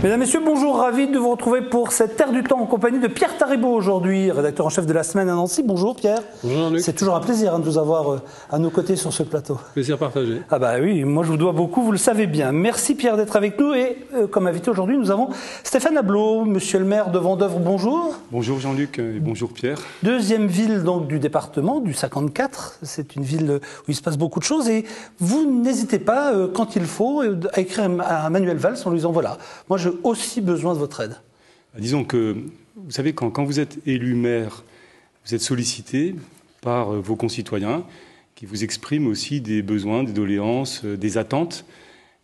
Mesdames, Messieurs, bonjour, ravi de vous retrouver pour cette Terre du Temps en compagnie de Pierre Taribeau aujourd'hui, rédacteur en chef de La Semaine à Nancy. Bonjour Pierre. Bonjour Jean-Luc. C'est toujours un plaisir de vous avoir à nos côtés sur ce plateau. Plaisir partagé. Ah bah oui, moi je vous dois beaucoup, vous le savez bien. Merci Pierre d'être avec nous et comme invité aujourd'hui nous avons Stéphane Ablot, monsieur le maire de Vendeuvre, bonjour. Bonjour Jean-Luc et bonjour Pierre. Deuxième ville donc du département, du 54, c'est une ville où il se passe beaucoup de choses et vous n'hésitez pas quand il faut à écrire à Manuel Valls en lui disant voilà, moi j'ai aussi besoin de votre aide. Disons que, vous savez, quand vous êtes élu maire, vous êtes sollicité par vos concitoyens qui vous expriment aussi des besoins, des doléances, des attentes.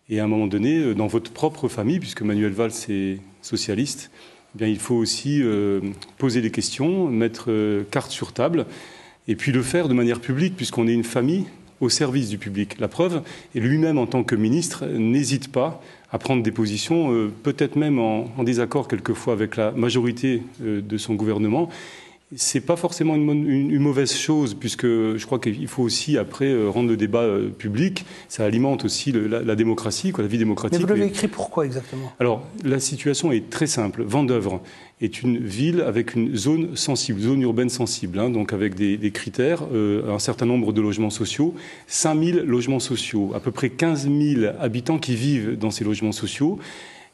Et à un moment donné, dans votre propre famille, puisque Manuel Valls est socialiste, eh bien, il faut aussi poser des questions, mettre carte sur table, et puis le faire de manière publique, puisqu'on est une famille au service du public. La preuve, et lui-même en tant que ministre, n'hésite pas à prendre des positions, peut-être même en désaccord quelquefois avec la majorité de son gouvernement. C'est pas forcément une mauvaise chose, puisque je crois qu'il faut aussi après rendre le débat public. Ça alimente aussi la démocratie, la vie démocratique. Mais vous l'avez écrit pourquoi exactement? Alors, la situation est très simple. Vendeuvre est une ville avec une zone sensible, zone urbaine sensible, donc avec des critères, un certain nombre de logements sociaux, 5000 logements sociaux, à peu près 15 000 habitants qui vivent dans ces logements sociaux.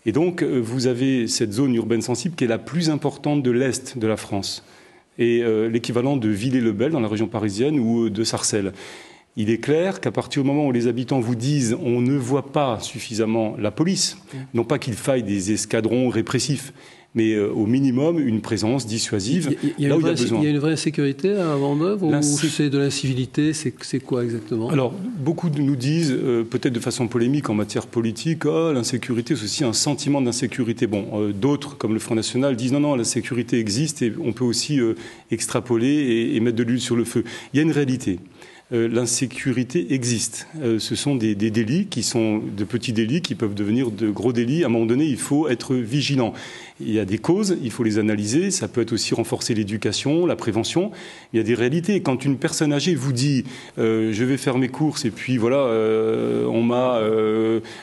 Et donc, vous avez cette zone urbaine sensible qui est la plus importante de l'Est de la France, et l'équivalent de Villers-le-Bel dans la région parisienne ou de Sarcelles. Il est clair qu'à partir du moment où les habitants vous disent on ne voit pas suffisamment la police, non pas qu'il faille des escadrons répressifs, mais au minimum une présence dissuasive là où il y a besoin. Il y a une vraie insécurité à Vendeuvre ou c'est de l'incivilité? C'est quoi exactement? Alors, beaucoup nous disent, peut-être de façon polémique en matière politique, l'insécurité, c'est aussi un sentiment d'insécurité. Bon, d'autres, comme le Front National, disent non, l'insécurité existe et on peut aussi extrapoler et mettre de l'huile sur le feu. Il y a une réalité. L'insécurité existe. Ce sont des délits qui sont de petits délits qui peuvent devenir de gros délits. À un moment donné, il faut être vigilant. Il y a des causes, il faut les analyser. Ça peut être aussi renforcer l'éducation, la prévention. Il y a des réalités. Quand une personne âgée vous dit je vais faire mes courses et puis voilà, on m'a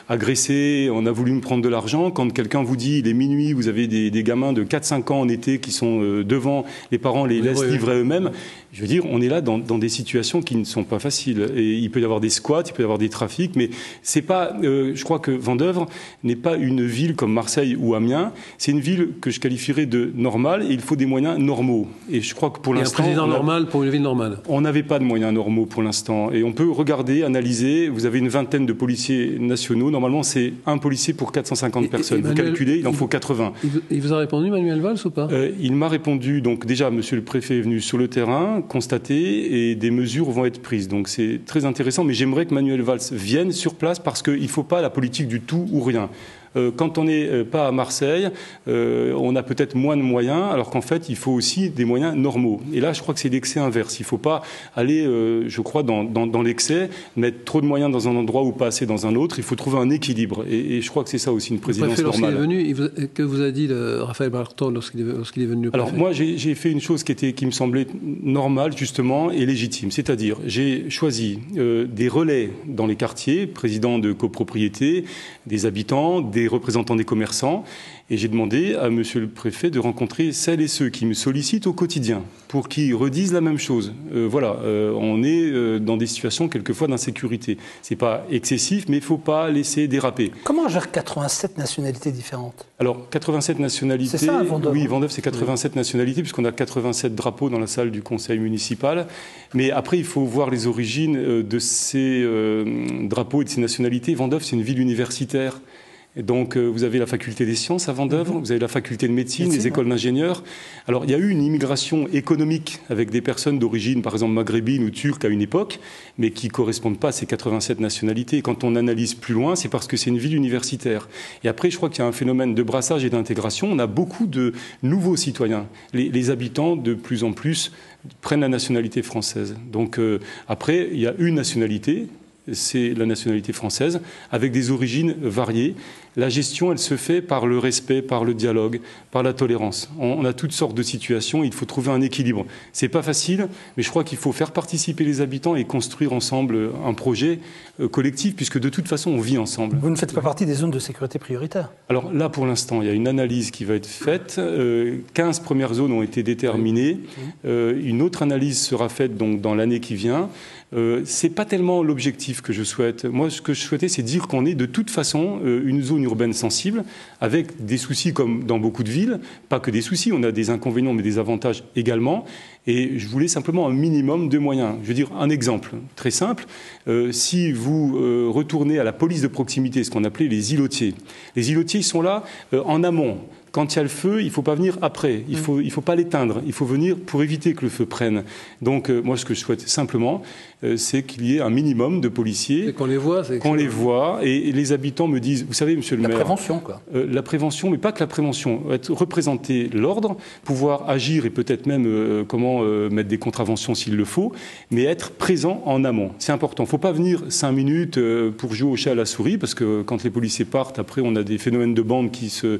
agressé, on a voulu me prendre de l'argent. Quand quelqu'un vous dit il est minuit, vous avez des gamins de 4-5 ans en été qui sont devant, les parents les laissent livrer eux-mêmes. Je veux dire, on est là dans des situations qui ne sont pas faciles. Et il peut y avoir des squats, il peut y avoir des trafics, mais c'est pas. Je crois que Vendeuvre n'est pas une ville comme Marseille ou Amiens. C'est une ville que je qualifierais de normale et il faut des moyens normaux. Et je crois que pour l'instant, un président normal pour une ville normale. On n'avait pas de moyens normaux pour l'instant. Et on peut regarder, analyser. Vous avez une vingtaine de policiers nationaux. Normalement, c'est un policier pour 450 personnes. Vous calculez, il en faut 80. Il vous a répondu, Manuel Valls, ou pas? Il m'a répondu. Donc déjà, Monsieur le Préfet est venu sur le terrain, constater, et des mesures vont être prises. Donc c'est très intéressant, mais j'aimerais que Manuel Valls vienne sur place parce qu'il ne faut pas la politique du tout ou rien. Quand on n'est pas à Marseille, on a peut-être moins de moyens, alors qu'en fait, il faut aussi des moyens normaux. Et là, je crois que c'est l'excès inverse. Il ne faut pas aller, je crois, dans l'excès, mettre trop de moyens dans un endroit ou pas assez dans un autre. Il faut trouver un équilibre. Et je crois que c'est ça aussi une présidence normale. Lorsqu'il est venu, que vous a dit Raphaël Barton lorsqu'il est venu? Alors moi, j'ai fait une chose qui me semblait normale, justement, et légitime. C'est-à-dire, j'ai choisi des relais dans les quartiers, présidents de copropriété, des habitants, des représentants des commerçants, et j'ai demandé à Monsieur le Préfet de rencontrer celles et ceux qui me sollicitent au quotidien pour qu'ils redisent la même chose. On est dans des situations quelquefois d'insécurité. C'est pas excessif, mais il faut pas laisser déraper. Comment on gère 87 nationalités différentes? Alors 87 nationalités. C'est ça, Vendeuvre? Oui, Vendeuvre, c'est 87 nationalités puisqu'on a 87 drapeaux dans la salle du conseil municipal. Mais après, il faut voir les origines de ces drapeaux et de ces nationalités. Vendeuvre, c'est une ville universitaire. Et donc, vous avez la faculté des sciences à Vendeuvre, vous avez la faculté de médecine, les écoles d'ingénieurs. Alors, il y a eu une immigration économique avec des personnes d'origine, par exemple, maghrébine ou turque à une époque, mais qui ne correspondent pas à ces 87 nationalités. Et quand on analyse plus loin, c'est parce que c'est une ville universitaire. Et après, je crois qu'il y a un phénomène de brassage et d'intégration. On a beaucoup de nouveaux citoyens. Les habitants, de plus en plus, prennent la nationalité française. Donc, après, il y a une nationalité, c'est la nationalité française, avec des origines variées. La gestion, elle se fait par le respect, par le dialogue, par la tolérance. On a toutes sortes de situations, il faut trouver un équilibre. C'est pas facile, mais je crois qu'il faut faire participer les habitants et construire ensemble un projet collectif, puisque de toute façon, on vit ensemble. Vous ne faites pas partie des zones de sécurité prioritaires? Alors là, pour l'instant, il y a une analyse qui va être faite. 15 premières zones ont été déterminées. Une autre analyse sera faite donc dans l'année qui vient. C'est pas tellement l'objectif que je souhaite. Moi, ce que je souhaitais, c'est dire qu'on est de toute façon une zone urbaine sensible, avec des soucis comme dans beaucoup de villes. Pas que des soucis, on a des inconvénients, mais des avantages également. Et je voulais simplement un minimum de moyens. Je veux dire un exemple très simple. Si vous retournez à la police de proximité, ce qu'on appelait les îlotiers. Les îlotiers, ils sont là en amont. Quand il y a le feu, il ne faut pas venir après, il faut pas l'éteindre, il faut venir pour éviter que le feu prenne. Donc moi, ce que je souhaite simplement, c'est qu'il y ait un minimum de policiers. Et qu'on les voit, qu'on les voit, et les habitants me disent, vous savez, monsieur le maire... La prévention, quoi. La prévention, mais pas que la prévention. Représenter l'ordre, pouvoir agir et peut-être même mettre des contraventions s'il le faut, mais être présent en amont. C'est important. Il ne faut pas venir 5 minutes pour jouer au chat à la souris, parce que quand les policiers partent, après, on a des phénomènes de bande qui se...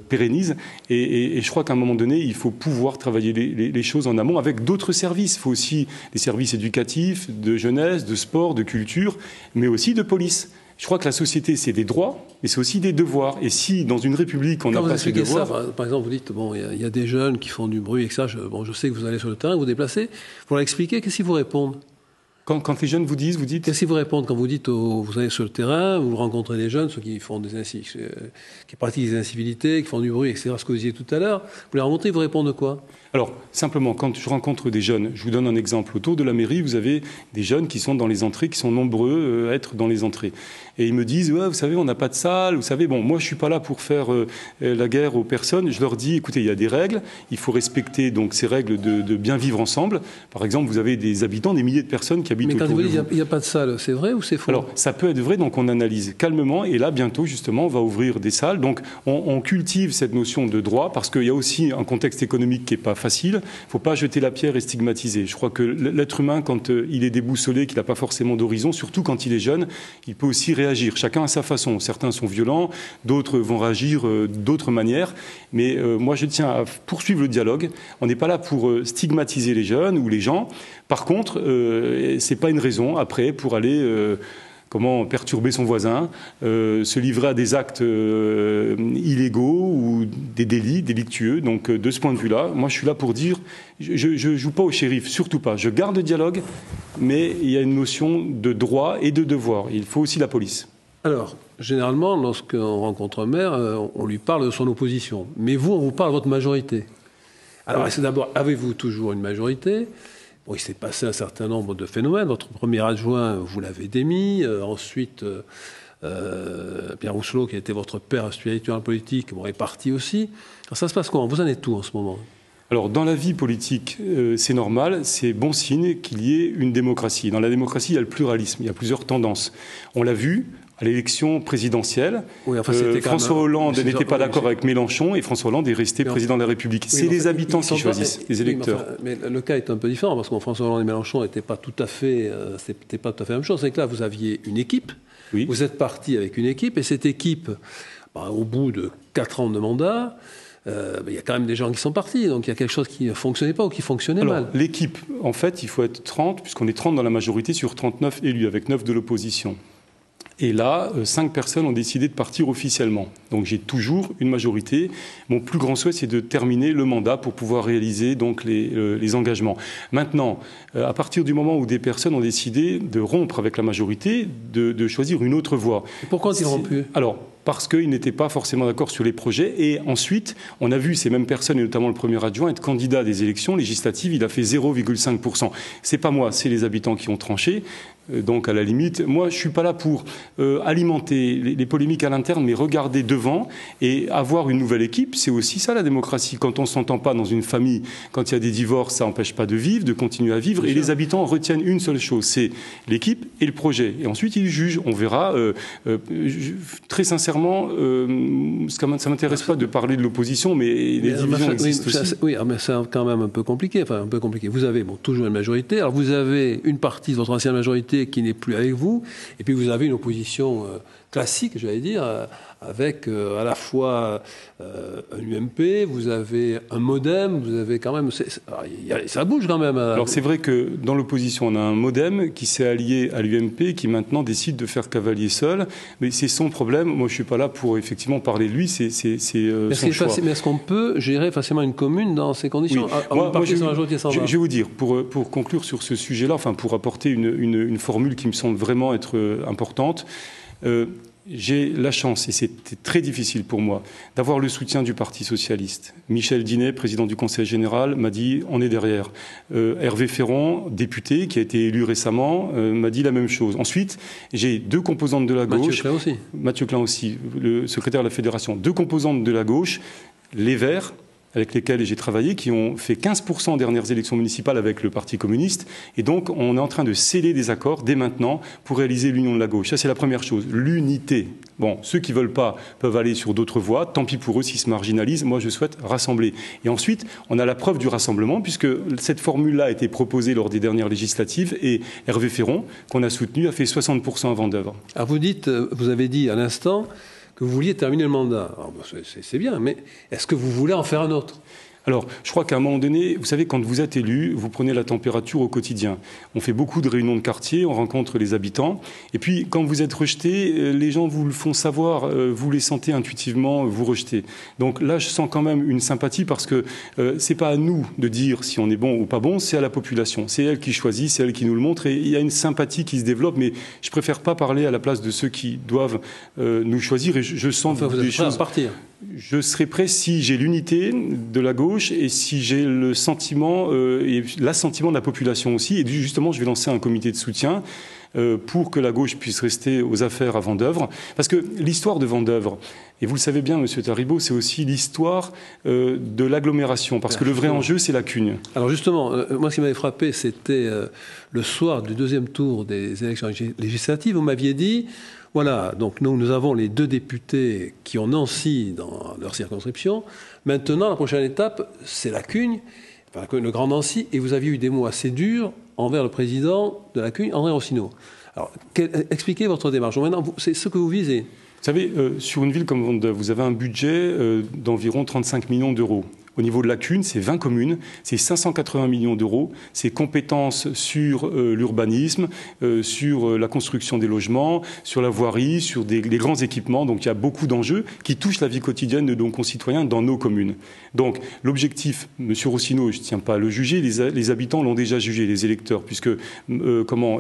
pérennise. Et je crois qu'à un moment donné, il faut pouvoir travailler les choses en amont avec d'autres services. Il faut aussi des services éducatifs, de jeunesse, de sport, de culture, mais aussi de police. Je crois que la société, c'est des droits, mais c'est aussi des devoirs. Et si, dans une république, on n'a pas ces devoirs... Ça, par exemple, vous dites, bon, il y a des jeunes qui font du bruit, et que ça, je sais que vous allez sur le terrain, vous vous déplacez. Vous leur expliquez, qu'est-ce qu'ils vous répondent? Quand les jeunes vous dites... Qu'est-ce qu'ils vous répondent quand vous dites, vous allez sur le terrain, vous rencontrez des jeunes, ceux qui font qui pratiquent des incivilités, qui font du bruit, etc., ce que vous disiez tout à l'heure, vous les rencontrez, ils vous répondent quoi? Alors, simplement, quand je rencontre des jeunes, je vous donne un exemple. Autour de la mairie, vous avez des jeunes qui sont dans les entrées, qui sont nombreux à être dans les entrées. Et ils me disent, ouais, vous savez, on n'a pas de salle, vous savez, bon, moi, je suis pas là pour faire la guerre aux personnes. Je leur dis, écoutez, il y a des règles, il faut respecter donc ces règles de bien vivre ensemble. Par exemple, vous avez des habitants, des milliers de personnes qui habitent autour de vous. Mais quand vous dites, il n'y a pas de salle, c'est vrai ou c'est faux? Alors, ça peut être vrai, donc on analyse calmement, et là, bientôt, justement, on va ouvrir des salles. Donc, on cultive cette notion de droit, parce qu'il y a aussi un contexte économique qui n'est pas facile. Il ne faut pas jeter la pierre et stigmatiser. Je crois que l'être humain, quand il est déboussolé, qu'il n'a pas forcément d'horizon, surtout quand il est jeune, il peut aussi réagir. Chacun à sa façon. Certains sont violents, d'autres vont réagir d'autres manières. Mais moi, je tiens à poursuivre le dialogue. On n'est pas là pour stigmatiser les jeunes ou les gens. Par contre, ce n'est pas une raison, après, pour aller... perturber son voisin, se livrer à des actes illégaux ou des délits délictueux. Donc, de ce point de vue-là, moi, je suis là pour dire, je ne joue pas au shérif, surtout pas. Je garde le dialogue, mais il y a une notion de droit et de devoir. Il faut aussi la police. Alors, généralement, lorsqu'on rencontre un maire, on lui parle de son opposition. Mais vous, on vous parle de votre majorité. Alors, c'est d'abord, avez-vous toujours une majorité ? Bon, il s'est passé un certain nombre de phénomènes. Votre premier adjoint, vous l'avez démis. Ensuite, Pierre Rousselot, qui était votre père spirituel en politique, est parti aussi. Alors, ça se passe comment? Vous en êtes où en ce moment? Alors, dans la vie politique, c'est normal, c'est bon signe qu'il y ait une démocratie. Dans la démocratie, il y a le pluralisme, il y a plusieurs tendances. On l'a vu à l'élection présidentielle. Oui, enfin, François Hollande n'était pas d'accord avec Mélenchon et François Hollande est resté président de la République. C'est les habitants qui choisissent, les électeurs. Mais le cas est un peu différent parce que François Hollande et Mélenchon n'étaient pas tout à fait, c'était pas tout à fait la même chose. C'est que là, vous aviez une équipe, vous êtes parti avec une équipe et cette équipe, au bout de 4 ans de mandat, il y a quand même des gens qui sont partis, donc il y a quelque chose qui ne fonctionnait pas ou qui fonctionnait mal. L'équipe, en fait, il faut être 30, puisqu'on est 30 dans la majorité sur 39 élus, avec 9 de l'opposition. Et là, 5 personnes ont décidé de partir officiellement. Donc j'ai toujours une majorité. Mon plus grand souhait, c'est de terminer le mandat pour pouvoir réaliser donc les engagements. Maintenant, à partir du moment où des personnes ont décidé de rompre avec la majorité, de choisir une autre voie. Et pourquoi ont-ils rompu ? Alors, parce qu'ils n'étaient pas forcément d'accord sur les projets. Et ensuite, on a vu ces mêmes personnes, et notamment le premier adjoint, être candidat à des élections législatives. Il a fait 0,5%. C'est pas moi, c'est les habitants qui ont tranché. Donc, à la limite, moi, je suis pas là pour alimenter les polémiques à l'interne, mais regarder devant et avoir une nouvelle équipe. C'est aussi ça, la démocratie. Quand on s'entend pas dans une famille, quand il y a des divorces, ça n'empêche pas de vivre, de continuer à vivre. Et les habitants retiennent une seule chose, c'est l'équipe et le projet. Et ensuite, ils jugent. On verra. Très sincèrement, ça ne m'intéresse pas de parler de l'opposition, mais les divisions existent aussi. Oui, mais c'est quand même un peu compliqué. Enfin, un peu compliqué. Vous avez toujours une majorité. Alors, vous avez une partie de votre ancienne majorité qui n'est plus avec vous, et puis vous avez une opposition classique, j'allais dire, avec à la fois un UMP, vous avez un MoDem, vous avez quand même... ça bouge quand même. Alors c'est vrai que dans l'opposition, on a un MoDem qui s'est allié à l'UMP, qui maintenant décide de faire cavalier seul. Mais c'est son problème. Moi, je ne suis pas là pour effectivement parler de lui, c'est son choix. Mais est-ce qu'on peut gérer facilement une commune dans ces conditions? Oui. Je vais vous dire, pour conclure sur ce sujet-là, enfin pour apporter une formule qui me semble vraiment être importante, j'ai la chance, et c'était très difficile pour moi, d'avoir le soutien du Parti socialiste. Michel Dinet, président du Conseil général, m'a dit « on est derrière ». Hervé Féron, député, qui a été élu récemment, m'a dit la même chose. Ensuite, j'ai deux composantes de la gauche. Mathieu Klein aussi, le secrétaire de la Fédération. Deux composantes de la gauche, les Verts, avec lesquels j'ai travaillé, qui ont fait 15% aux dernières élections municipales avec le Parti communiste. Et donc, on est en train de sceller des accords dès maintenant pour réaliser l'union de la gauche. Ça, c'est la première chose. L'unité. Bon, ceux qui ne veulent pas peuvent aller sur d'autres voies. Tant pis pour eux s'ils se marginalisent. Moi, je souhaite rassembler. Et ensuite, on a la preuve du rassemblement, puisque cette formule-là a été proposée lors des dernières législatives. Et Hervé Féron, qu'on a soutenu, a fait 60% à Vendeuvre. Alors, vous avez dit à l'instant que vous vouliez terminer le mandat. C'est bien, mais est-ce que vous voulez en faire un autre ? Alors, je crois qu'à un moment donné, vous savez, quand vous êtes élu, vous prenez la température au quotidien. On fait beaucoup de réunions de quartier, on rencontre les habitants. Et puis, quand vous êtes rejeté, les gens vous le font savoir, vous les sentez intuitivement, vous rejeter. Donc là, je sens quand même une sympathie parce que c'est pas à nous de dire si on est bon ou pas bon, c'est à la population. C'est elle qui choisit, c'est elle qui nous le montre. Et il y a une sympathie qui se développe, mais je préfère pas parler à la place de ceux qui doivent nous choisir. Et je sens des choses. À partir. Je serai prêt si j'ai l'unité de la gauche et si j'ai le sentiment et l'assentiment de la population aussi. Et justement, je vais lancer un comité de soutien pour que la gauche puisse rester aux affaires à Vendeuvre. Parce que l'histoire de Vendeuvre, et vous le savez bien, Monsieur Taribo, c'est aussi l'histoire de l'agglomération. Parce que le vrai enjeu, c'est la Cugne. Alors justement, moi, ce qui m'avait frappé, c'était le soir du deuxième tour des élections législatives. Vous m'aviez dit... Voilà, donc nous avons les deux députés qui ont Nancy dans leur circonscription. Maintenant, la prochaine étape, c'est la Cugne, enfin, le Grand Nancy, et vous aviez eu des mots assez durs envers le président de la Cugne, André Rossineau. Alors, expliquez votre démarche. Maintenant, c'est ce que vous visez. Vous savez, sur une ville comme Vendeuvre, vous avez un budget d'environ 35 millions d'euros. Au niveau de la Cugne, c'est 20 communes, c'est 580 millions d'euros, c'est compétences sur l'urbanisme, sur la construction des logements, sur la voirie, sur des grands équipements. Donc il y a beaucoup d'enjeux qui touchent la vie quotidienne de nos concitoyens dans nos communes. Donc l'objectif, M. Rossineau, je ne tiens pas à le juger, les habitants l'ont déjà jugé, les électeurs, puisque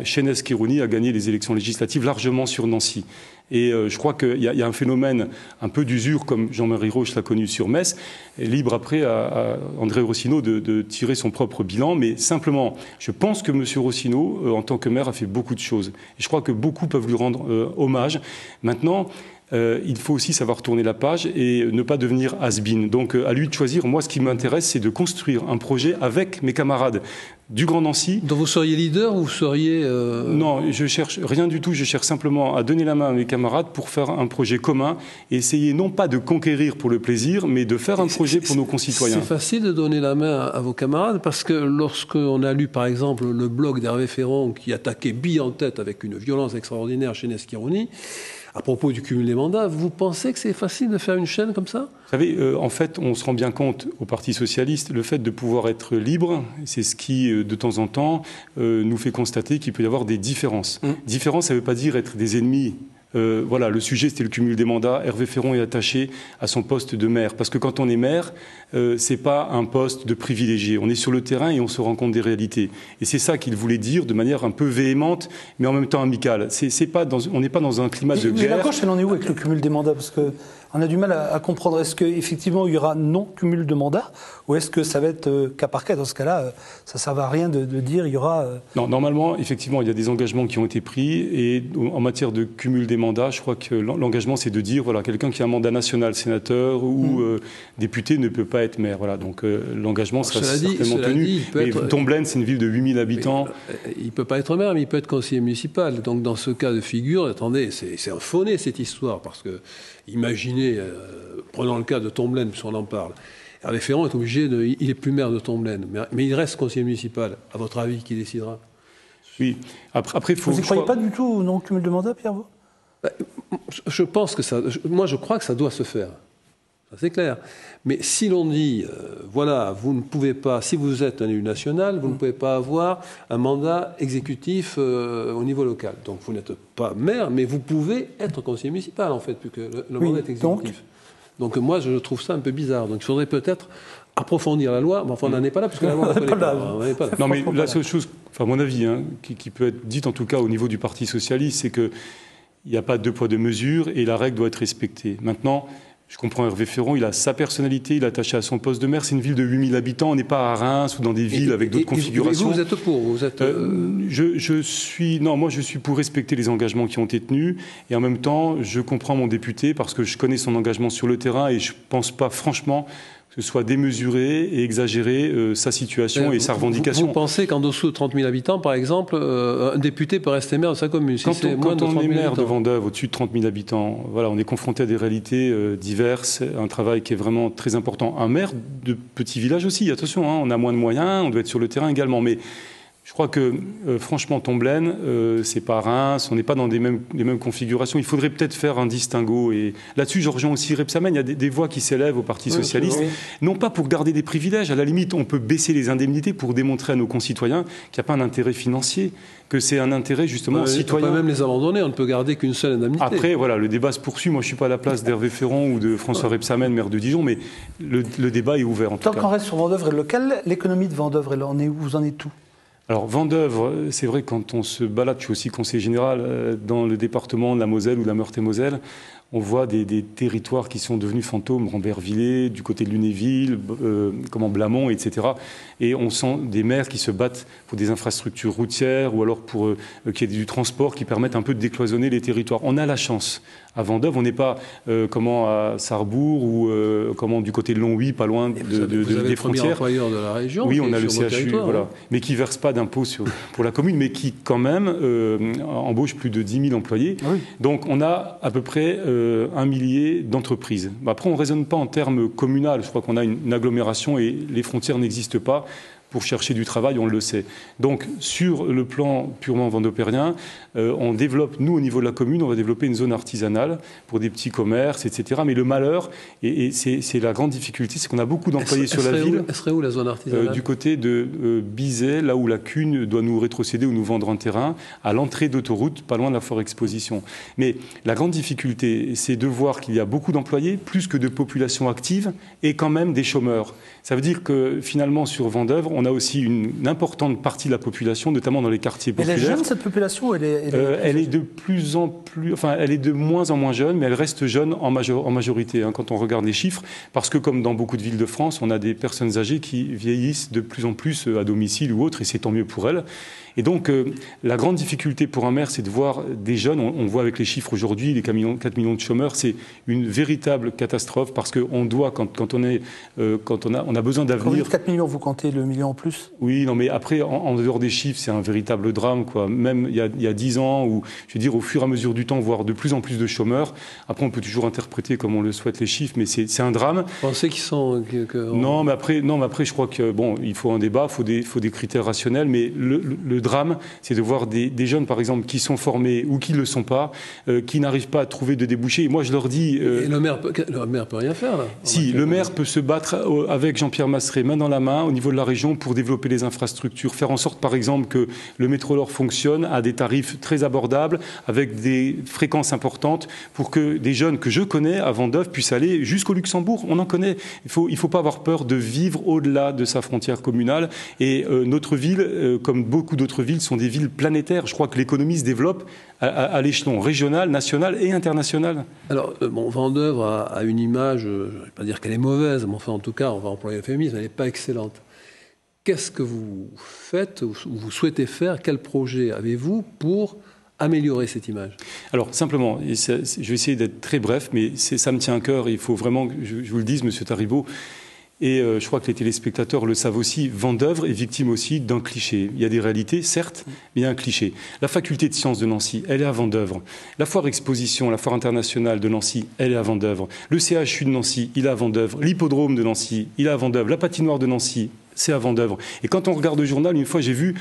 Chénez-Kérouni a gagné les élections législatives largement sur Nancy. Et je crois qu'il y a un phénomène un peu d'usure, comme Jean-Marie Roche l'a connu sur Metz, et libre après à André Rossineau de tirer son propre bilan. Mais simplement, je pense que M. Rossineau, en tant que maire, a fait beaucoup de choses. Et je crois que beaucoup peuvent lui rendre hommage. Maintenant, il faut aussi savoir tourner la page et ne pas devenir has-been. Donc à lui de choisir. Moi, ce qui m'intéresse, c'est de construire un projet avec mes camarades du Grand Nancy. Donc vous seriez leader ou vous seriez... Non, je cherche rien du tout. Je cherche simplement à donner la main à mes camarades pour faire un projet commun et essayer non pas de conquérir pour le plaisir, mais de faire un projet pour nos concitoyens. C'est facile de donner la main à vos camarades parce que lorsqu'on a lu par exemple le blog d'Hervé Féron qui attaquait bille en tête avec une violence extraordinaire chez Chénez-Kérouni, à propos du cumul des mandats, vous pensez que c'est facile de faire une chaîne comme ça ? Vous savez, en fait, on se rend bien compte au Parti socialiste, le fait de pouvoir être libre, c'est ce qui, de temps en temps, nous fait constater qu'il peut y avoir des différences. Différence, ça ne veut pas dire être des ennemis. Voilà, le sujet, c'était le cumul des mandats. Hervé Féron est attaché à son poste de maire. Parce que quand on est maire, c'est pas un poste de privilégié. On est sur le terrain et on se rend compte des réalités. Et c'est ça qu'il voulait dire de manière un peu véhémente, mais en même temps amicale. On n'est pas dans un climat de guerre. Mais la gauche, elle en est où avec le cumul des mandats ? Parce que on a du mal à comprendre. Est-ce qu'effectivement, il y aura non-cumul de mandats ou est-ce que ça va être cas par cas ? Dans ce cas-là, ça ne sert à rien de dire il y aura... Non, normalement, effectivement, il y a des engagements qui ont été pris. Et en matière de cumul des mandats, je crois que l'engagement, c'est de dire, voilà, quelqu'un qui a un mandat national, sénateur ou député ne peut pas être maire. Voilà, donc l'engagement sera certainement tenu. Tomblaine, c'est une ville de 8000 habitants. Il ne peut pas être maire, mais il peut être conseiller municipal. Donc dans ce cas de figure, attendez, c'est un faux-né cette histoire, parce que imaginez, prenons le cas de Tomblaine, puisqu'on en parle. Hervé Féron est obligé il n'est plus maire de Tomblaine, mais il reste conseiller municipal. À votre avis, qui décidera ? Oui. Après, vous n'y croyez pas du tout au non-cumul de mandat, Pierre ? Je pense que moi je crois que ça doit se faire. Ça, c'est clair. Mais si l'on dit, voilà, vous ne pouvez pas, si vous êtes un élu national, vous ne pouvez pas avoir un mandat exécutif au niveau local. Donc vous n'êtes pas maire, mais vous pouvez être conseiller municipal, en fait, puisque le mandat est exécutif. Donc moi, je trouve ça un peu bizarre. Donc il faudrait peut-être approfondir la loi, mais enfin, on n'en est pas là, puisque la loi, on n'est pas là. Non, mais la seule chose, enfin, à mon avis, qui peut être dite, en tout cas, au niveau du Parti socialiste, c'est qu'il n'y a pas de deux poids, deux mesures, et la règle doit être respectée. Maintenant, je comprends Hervé Féron, il a sa personnalité, il est attaché à son poste de maire. C'est une ville de 8000 habitants, on n'est pas à Reims ou dans des villes avec d'autres configurations. Vous êtes pour vous êtes... Je suis pour respecter les engagements qui ont été tenus. Et en même temps, je comprends mon député parce que je connais son engagement sur le terrain et je ne pense pas franchement que ce soit démesuré et exagéré sa situation et sa revendication. Vous pensez qu'en dessous de 30 000 habitants, par exemple, un député peut rester maire de sa commune Quand on est maire de Vendœuvre, au-dessus de 30 000 habitants, voilà, on est confronté à des réalités diverses, un travail qui est vraiment très important. Un maire de petit village aussi, attention, on a moins de moyens, on doit être sur le terrain également, mais je crois que, franchement, Tomblaine, c'est pas Reims, on n'est pas dans les mêmes configurations. Il faudrait peut-être faire un distinguo. Et là-dessus, je rejoins aussi Rebsamen. Il y a des voix qui s'élèvent au Parti socialiste, non pas pour garder des privilèges. À la limite, on peut baisser les indemnités pour démontrer à nos concitoyens qu'il n'y a pas un intérêt financier, que c'est un intérêt justement citoyen. On peut même les abandonner, on ne peut garder qu'une seule indemnité. Après, voilà, le débat se poursuit. Moi, je ne suis pas à la place d'Hervé Féron ou de François Rebsamen, maire de Dijon, mais le débat est ouvert en tout cas. Tant qu'on reste sur Vendœuvre et le local, l'économie de Vendœuvre, vous en êtes où ? Alors, Vendœuvre, c'est vrai, quand on se balade, je suis aussi conseiller général dans le département de la Moselle ou de la Meurthe-et-Moselle, on voit des territoires qui sont devenus fantômes, Rambervillers, du côté de Lunéville, Blamont, etc. Et on sent des maires qui se battent pour des infrastructures routières ou alors pour qu'il y ait du transport qui permettent un peu de décloisonner les territoires. On a la chance. À Vendœuvre, on n'est pas à Sarrebourg ou du côté de Longwy, pas loin des frontières. Vous avez le premier employeur de la région. Oui, on a le CHU, voilà, mais qui ne verse pas d'impôts pour la commune, mais qui quand même embauche plus de 10 000 employés. Oui. Donc on a à peu près 1 millier d'entreprises. Après, on ne raisonne pas en termes communaux. Je crois qu'on a une agglomération et les frontières n'existent pas. Pour chercher du travail, on le sait. Donc, sur le plan purement vendôpérien, on développe, nous, au niveau de la commune, on va développer une zone artisanale pour des petits commerces, etc. Mais le malheur, et c'est la grande difficulté, c'est qu'on a beaucoup d'employés sur la ville. Elle serait où la zone artisanale ? Du côté de Bizet, là où la CUN doit nous rétrocéder ou nous vendre un terrain, à l'entrée d'autoroute, pas loin de la Foire Exposition. Mais la grande difficulté, c'est de voir qu'il y a beaucoup d'employés, plus que de population active, et quand même des chômeurs. Ça veut dire que, finalement, sur Vendœuvre, on a aussi une importante partie de la population, notamment dans les quartiers populaires. Elle est jeune, cette population, elle est de plus en plus... Enfin, elle est de moins en moins jeune, mais elle reste jeune en majorité, quand on regarde les chiffres, parce que, comme dans beaucoup de villes de France, on a des personnes âgées qui vieillissent de plus en plus à domicile ou autre, et c'est tant mieux pour elles. Et donc, la grande difficulté pour un maire, c'est de voir des jeunes, on voit avec les chiffres aujourd'hui, les 4 millions de chômeurs, c'est une véritable catastrophe, parce qu'on doit, quand on a besoin d'avenir... Quand vous dites 4 millions, vous comptez le million en plus ? Oui, non, mais après, en dehors des chiffres, c'est un véritable drame, quoi. Même il y a 10 ans, ou je veux dire, au fur et à mesure du temps, voir de plus en plus de chômeurs. Après, on peut toujours interpréter comme on le souhaite les chiffres, mais c'est un drame. Vous pensez qu'ils sont... Non, mais après, je crois que, il faut un débat, il faut des critères rationnels, mais le drame, c'est de voir des jeunes, par exemple, qui sont formés ou qui ne le sont pas, qui n'arrivent pas à trouver de débouchés. Et moi, je leur dis... Et le maire peut rien faire, là. Si, le maire peut se battre avec Jean-Pierre Masseret, main dans la main, au niveau de la région, pour développer les infrastructures, faire en sorte, par exemple, que le métro Nord fonctionne à des tarifs très abordables, avec des fréquences importantes, pour que des jeunes que je connais à Vendœuvre puissent aller jusqu'au Luxembourg. On en connaît. Il faut pas avoir peur de vivre au-delà de sa frontière communale. Et notre ville, comme beaucoup d'autres villes, sont des villes planétaires. Je crois que l'économie se développe à l'échelon régional, national et international. Alors, Vendœuvre a une image, je ne vais pas dire qu'elle est mauvaise, mais enfin, en tout cas, on va employer le féminisme, elle n'est pas excellente. Qu'est-ce que vous faites ou vous souhaitez faire? Quel projet avez-vous pour améliorer cette image? Alors, simplement, je vais essayer d'être très bref, mais ça me tient à cœur. Il faut vraiment que je vous le dise, Monsieur Taribo. Et je crois que les téléspectateurs le savent aussi, Vendœuvre est victime aussi d'un cliché. Il y a des réalités, certes, mais il y a un cliché. La faculté de sciences de Nancy, elle est à Vendœuvre. La foire exposition, la foire internationale de Nancy, elle est à Vendœuvre. Le CHU de Nancy, il est à Vendœuvre. L'hippodrome de Nancy, il est à Vendœuvre. La patinoire de Nancy, c'est à Vendeuvre. Et quand on regarde le journal, une fois j'ai vu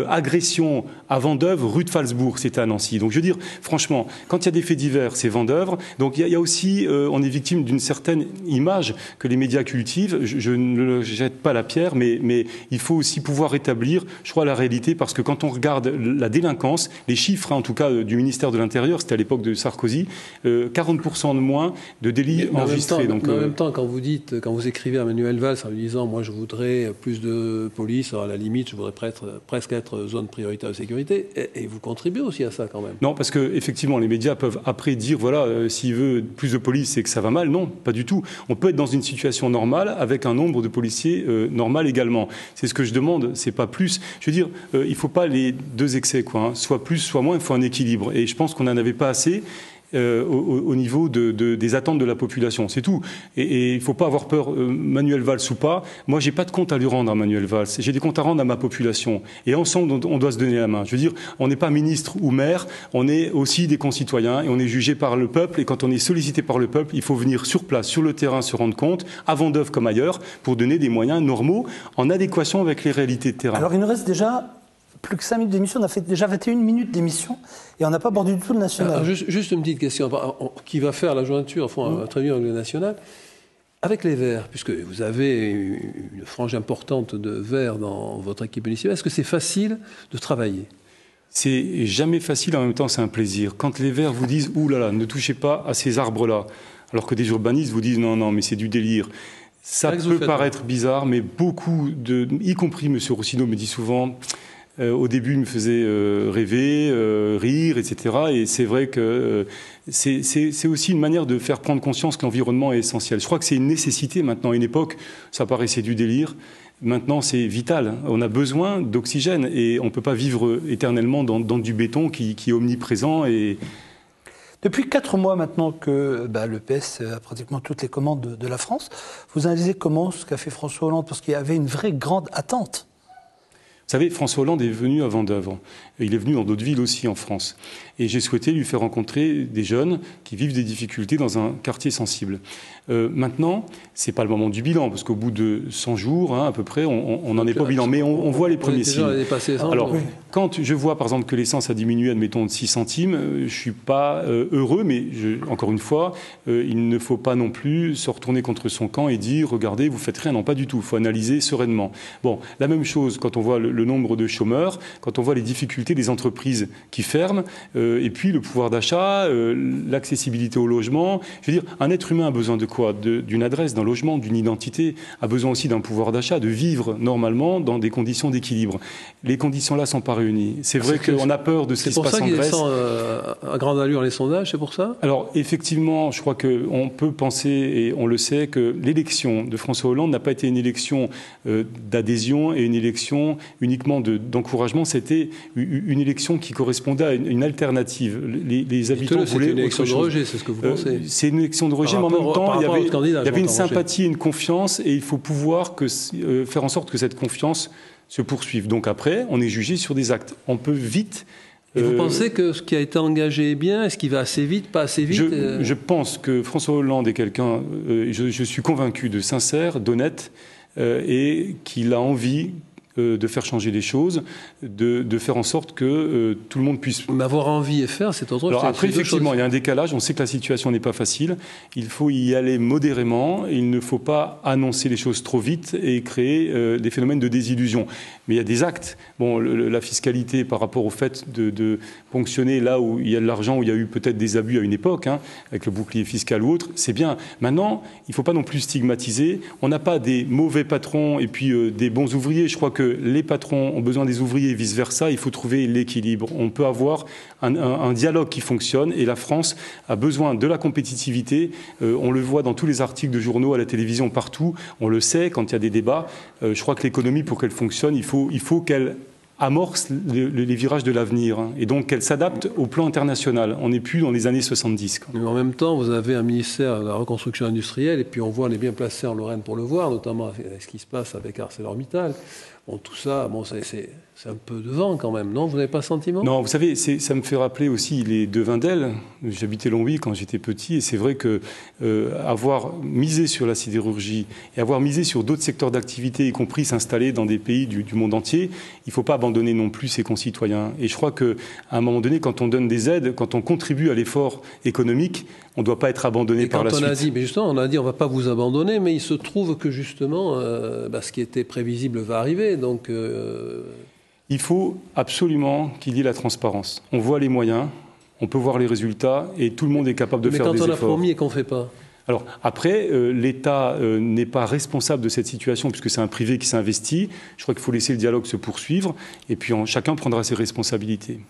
agression à Vendeuvre, rue de Falsbourg, c'était à Nancy. Donc je veux dire, franchement, quand il y a des faits divers, c'est Vendeuvre. Donc il y a aussi, on est victime d'une certaine image que les médias cultivent. Je ne jette pas la pierre, mais il faut aussi pouvoir rétablir, je crois, la réalité, parce que quand on regarde la délinquance, les chiffres, en tout cas du ministère de l'Intérieur, c'était à l'époque de Sarkozy, 40% de moins de délits enregistrés. En même temps, quand vous écrivez à Manuel Valls en lui disant, moi je voudrais plus de police, à la limite, je voudrais presque être zone prioritaire de sécurité, et vous contribuez aussi à ça quand même. Non, parce que effectivement, les médias peuvent après dire, voilà, s'il veut plus de police, c'est que ça va mal. Non, pas du tout. On peut être dans une situation normale avec un nombre de policiers normal également. C'est ce que je demande, c'est pas plus. Je veux dire, il ne faut pas les deux excès, quoi, hein. Soit plus, soit moins, il faut un équilibre. Et je pense qu'on n'en avait pas assez. Au niveau des attentes de la population, c'est tout. Et il ne faut pas avoir peur, Manuel Valls ou pas. Moi, j'ai pas de compte à lui rendre à Manuel Valls. J'ai des comptes à rendre à ma population. Et ensemble, on doit se donner la main. Je veux dire, on n'est pas ministre ou maire, on est aussi des concitoyens et on est jugé par le peuple. Et quand on est sollicité par le peuple, il faut venir sur place, sur le terrain, se rendre compte, à Vendeuvre comme ailleurs, pour donner des moyens normaux en adéquation avec les réalités de terrain. Alors, il nous reste déjà plus que 5 minutes d'émission. On a fait déjà 21 minutes d'émission et on n'a pas abordé du tout le national. Alors, juste une petite question. Qui va faire la jointure, très bien avec le national, avec les Verts, puisque vous avez une frange importante de Verts dans votre équipe municipale, est-ce que c'est facile de travailler ? C'est jamais facile, en même temps c'est un plaisir. Quand les Verts vous disent « Ouh là là, ne touchez pas à ces arbres-là », alors que des urbanistes vous disent « Non, non, mais c'est du délire ». Ça peut paraître bizarre, mais beaucoup y compris M. Rossineau me dit souvent... au début, il me faisait rêver, rire, etc. Et c'est vrai que c'est aussi une manière de faire prendre conscience que l'environnement est essentiel. Je crois que c'est une nécessité maintenant. À une époque, ça paraissait du délire. Maintenant, c'est vital. On a besoin d'oxygène et on ne peut pas vivre éternellement dans du béton qui est omniprésent. Et... Depuis 4 mois maintenant que le PS a pratiquement toutes les commandes de la France, vous analysez comment ce qu'a fait François Hollande, parce qu'il y avait une vraie grande attente. Vous savez, François Hollande est venu à Vendeuvre. Il est venu dans d'autres villes aussi en France. Et j'ai souhaité lui faire rencontrer des jeunes qui vivent des difficultés dans un quartier sensible. Maintenant, ce n'est pas le moment du bilan, parce qu'au bout de 100 jours, à peu près, on n'en est pas au bilan. Mais on voit les premiers signes. Alors, quand je vois, par exemple, que l'essence a diminué, admettons, de 6 centimes, je ne suis pas heureux, mais encore une fois, il ne faut pas non plus se retourner contre son camp et dire, regardez, vous faites rien. Non, pas du tout. Il faut analyser sereinement. Bon, la même chose quand on voit le nombre de chômeurs, quand on voit les difficultés des entreprises qui ferment, et puis le pouvoir d'achat, l'accessibilité au logement. Je veux dire, un être humain a besoin de quoi ? D'une adresse, d'un logement, d'une identité, a besoin aussi d'un pouvoir d'achat, de vivre normalement dans des conditions d'équilibre. Les conditions-là ne sont pas réunies. C'est vrai qu'on a peur de ce qui se passe en Grèce. C'est pour ça qu'il descend à grande allure les sondages, c'est pour ça ? Alors, effectivement, je crois qu'on peut penser, et on le sait, que l'élection de François Hollande n'a pas été une élection d'adhésion et une élection uniquement d'encouragement. C'était une élection qui correspondait à une alternative. Les habitants voulaient une élection de rejet, c'est ce que vous pensez ? C'est une élection de rejet, mais en même temps, il y avait une sympathie, une confiance, et il faut pouvoir faire en sorte que cette confiance se poursuive. Donc après, on est jugé sur des actes. On peut vite... Et vous pensez que ce qui a été engagé est bien ? Est-ce qu'il va assez vite, pas assez vite ? Je pense que François Hollande est quelqu'un, je suis convaincu, de sincère, d'honnête, et qu'il a envie de faire changer les choses, de faire en sorte que tout le monde puisse... Mais avoir envie et faire, c'est autre chose. Alors après, effectivement, il y a un décalage. On sait que la situation n'est pas facile. Il faut y aller modérément. Il ne faut pas annoncer les choses trop vite et créer des phénomènes de désillusion. Mais il y a des actes. Bon, la fiscalité par rapport au fait de ponctionner là où il y a de l'argent, où il y a eu peut-être des abus à une époque, avec le bouclier fiscal ou autre, c'est bien. Maintenant, il ne faut pas non plus stigmatiser. On n'a pas des mauvais patrons et puis des bons ouvriers. Je crois que les patrons ont besoin des ouvriers et vice-versa. Il faut trouver l'équilibre. On peut avoir un dialogue qui fonctionne et la France a besoin de la compétitivité. On le voit dans tous les articles de journaux, à la télévision, partout. On le sait quand il y a des débats. Je crois que l'économie, pour qu'elle fonctionne, il faut qu'elle amorce les virages de l'avenir, hein, et donc qu'elle s'adapte au plan international. On n'est plus dans les années 70. Quoi. Mais en même temps, vous avez un ministère de la reconstruction industrielle, et puis on est bien placé en Lorraine pour le voir, notamment avec ce qui se passe avec ArcelorMittal. Bon, tout ça, bon, c'est un peu de vent quand même, non? Vous n'avez pas ce sentiment? Non, vous savez, ça me fait rappeler aussi les Devindel. J'habitais Longwy quand j'étais petit, et c'est vrai que avoir misé sur la sidérurgie et avoir misé sur d'autres secteurs d'activité, y compris s'installer dans des pays du monde entier, il ne faut pas abandonner non plus ses concitoyens. Et je crois qu'à un moment donné, quand on donne des aides, quand on contribue à l'effort économique, on ne doit pas être abandonné par la suite. Mais justement, on a dit on ne va pas vous abandonner, mais il se trouve que justement, ce qui était prévisible va arriver. Donc, il faut absolument qu'il y ait la transparence. On voit les moyens, on peut voir les résultats, et tout le monde est capable de faire des efforts. Mais quand on a promis et qu'on ne fait pas? Alors après, l'État n'est pas responsable de cette situation puisque c'est un privé qui s'investit. Je crois qu'il faut laisser le dialogue se poursuivre et puis chacun prendra ses responsabilités.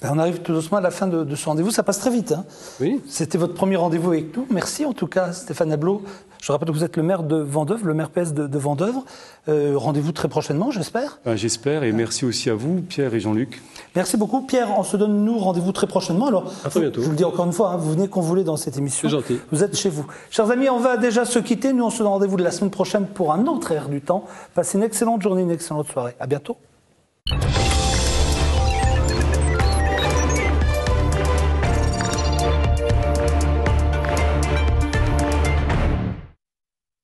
On arrive tout doucement à la fin de ce rendez-vous. Ça passe très vite. Hein. Oui. C'était votre premier rendez-vous avec nous. Merci en tout cas, Stéphane Ablot. Je rappelle que vous êtes le maire de Vendeuvre, le maire PS de Vendeuvre. Rendez-vous très prochainement, j'espère. J'espère, et merci aussi à vous, Pierre et Jean-Luc. Merci beaucoup. Pierre, on se donne, nous, rendez-vous très prochainement. Alors, à très bientôt. Je vous le dis encore une fois, hein, vous venez quand vous voulez dans cette émission. C'est gentil. Vous êtes chez vous. Chers amis, on va déjà se quitter. Nous, on se donne rendez-vous de la semaine prochaine pour un autre Air du Temps. Passez une excellente journée, une excellente soirée. À bientôt.